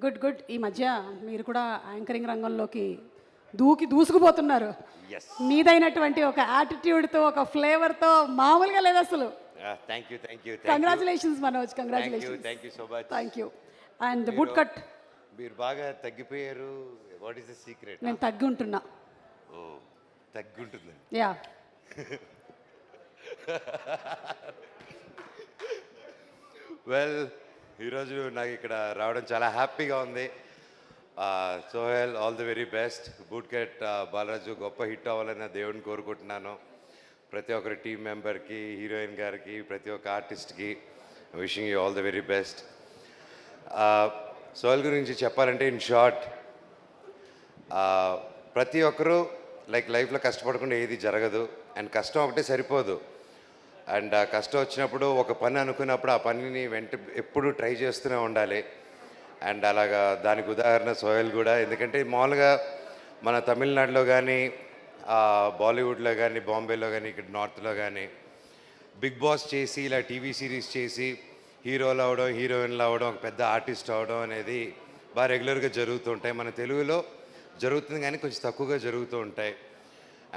Good good. ఈ మధ్య మీరు కూడా యాంకరింగ్ రంగంలోకి దూసుకుపోతున్నారు. ఎస్. మీదైనటువంటి ఒక యాటిట్యూడ్తో, ఒక ఫ్లేవర్తో మామూలుగా లేదు అసలు. Thank you thank you congratulations Manoj, thank congratulations. You so much. Thank you. And బుట్ కట్ మీరు బాగా తగ్గిపోయారు. What is the secret? నేను తగ్గి ఉంటున్నా. ఓ, తగ్గుంటుంది. యా. వెల్, ఈరోజు నాకు ఇక్కడ రావడం చాలా హ్యాపీగా ఉంది. Sohel, all the very best. Boot cut Balaraju గొప్ప హిట్ అవ్వాలని నా దేవుడిని కోరుకుంటున్నాను. ప్రతి ఒక్కరి టీం మెంబర్కి, హీరోయిన్ గారికి, ప్రతి ఒక్క ఆర్టిస్ట్కి wishing you all the very best. Sohel గురించి చెప్పాలంటే ఇన్ షార్ట్, ప్రతి ఒక్కరూ లైఫ్లో కష్టపడకుండా ఏది జరగదు. అండ్ కష్టం ఒకటే సరిపోదు. అండ్ ఆ కష్టం వచ్చినప్పుడు ఒక పని అనుకున్నప్పుడు ఆ పనిని ఎప్పుడూ ట్రై చేస్తూనే ఉండాలి. అండ్ అలాగా దానికి ఉదాహరణ సోహెల్ కూడా. ఎందుకంటే మామూలుగా మన తమిళనాడులో కానీ, బాలీవుడ్లో కానీ, బాంబేలో కానీ, ఇక్కడ నార్త్లో కానీ బిగ్ బాస్ చేసి ఇలా టీవీ సిరీస్ చేసి హీరోలు అవడం, హీరోయిన్లు అవడం, ఒక పెద్ద ఆర్టిస్ట్ అవడం అనేది బాగా రెగ్యులర్గా జరుగుతుంటాయి. మన తెలుగులో జరుగుతుంది కానీ కొంచెం తక్కువగా జరుగుతూ ఉంటాయి.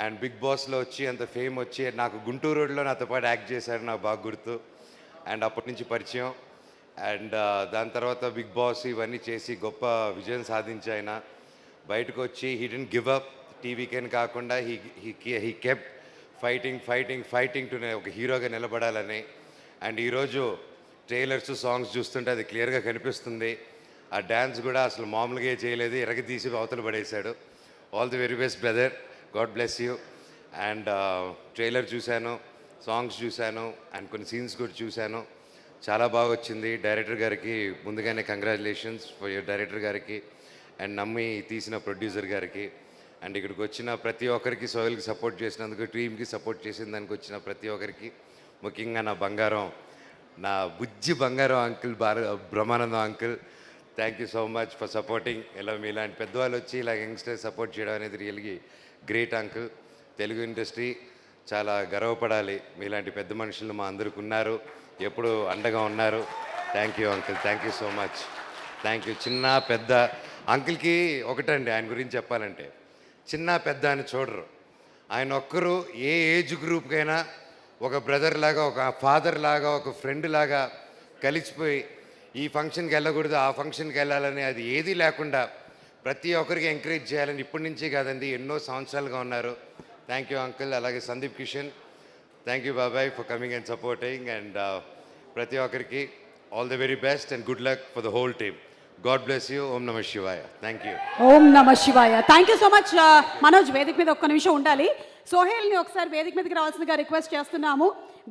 అండ్ బిగ్ బాస్లో వచ్చి అంత ఫేమ్ వచ్చి, నాకు గుంటూరు రోడ్లో నాతో పాటు యాక్ట్ చేశారు, నాకు బాగా గుర్తు. అండ్ అప్పటి నుంచి పరిచయం. అండ్ దాని తర్వాత బిగ్ బాస్ ఇవన్నీ చేసి గొప్ప విజయం సాధించి ఆయన బయటకు వచ్చి హీ డెంట్ గివ్ అప్. టీవీకేని కాకుండా హీ కెప్ట్ ఫైటింగ్ టు ఒక హీరోగా నిలబడాలని. అండ్ ఈరోజు ట్రైలర్స్, సాంగ్స్ చూస్తుంటే అది క్లియర్గా కనిపిస్తుంది. ఆ డ్యాన్స్ కూడా అసలు మామూలుగా చేయలేదు, ఎరగదీసి అవతల పడేశాడు. All the very best brother, God bless you. And trailer చూశాను, సాంగ్స్ చూశాను, అండ్ కొన్ని సీన్స్ కూడా చూశాను. చాలా బాగా వచ్చింది. డైరెక్టర్ గారికి ముందుగానే కంగ్రాచులేషన్స్ ఫర్ యువర్ డైరెక్టర్ గారికి, అండ్ నమ్మి తీసిన ప్రొడ్యూసర్ గారికి, అండ్ ఇక్కడికి వచ్చిన ప్రతి ఒక్కరికి, సోహెల్కి సపోర్ట్ చేసినందుకు, టీమ్కి సపోర్ట్ చేసిన దానికి వచ్చిన ప్రతి ఒక్కరికి, ముఖ్యంగా నా బంగారం, నా బుజ్జి బంగారం uncle Brahmanandam uncle, thank you so much for supporting. ఇలా మీలాంటి పెద్దవాళ్ళు వచ్చి ఇలా యంగ్స్టర్స్ సపోర్ట్ చేయడం అనేది రియల్గా గ్రేట్ అంకుల్. తెలుగు ఇండస్ట్రీ చాలా గర్వపడాలి. మీలాంటి పెద్ద మనుషులు మా అందరికి ఉన్నారు, ఎప్పుడు అండగా ఉన్నారు. Thank you uncle, thank you so much. Thank you. చిన్న పెద్ద అంకుల్కి ఒకటండి, ఆయన గురించి చెప్పాలంటే చిన్న పెద్ద అని చూడరు. ఆయన ఒక్కరు ఏ ఏజ్ గ్రూప్కైనా ఒక బ్రదర్ లాగా, ఒక ఫాదర్ లాగా, ఒక ఫ్రెండ్ లాగా కలిసిపోయి ఈ ఫంక్షన్కి వెళ్ళకూడదు, ఆ ఫంక్షన్కి వెళ్ళాలని అది ఏదీ లేకుండా ప్రతి ఒక్కరికి ఎంకరేజ్ చేయాలని ఇప్పటి నుంచి కాదండి, ఎన్నో సంవత్సరాలుగా ఉన్నారు. Thank you uncle. అలాగే సందీప్ కిషన్, థ్యాంక్ యూ బాబాయ్ for coming and supporting. And ప్రతి ఒక్కరికి all the very best and good luck for the whole team. God bless you. ఓం నమ శివాయ. Thank you. ఓం నమ శివాయ. Thank you so much. Manoj, వేదిక మీద ఒక్క నిమిషం ఉండాలి. సోహెల్ని ఒకసారి వేదిక మీదకి రావాల్సిందిగా రిక్వెస్ట్ చేస్తున్నాము.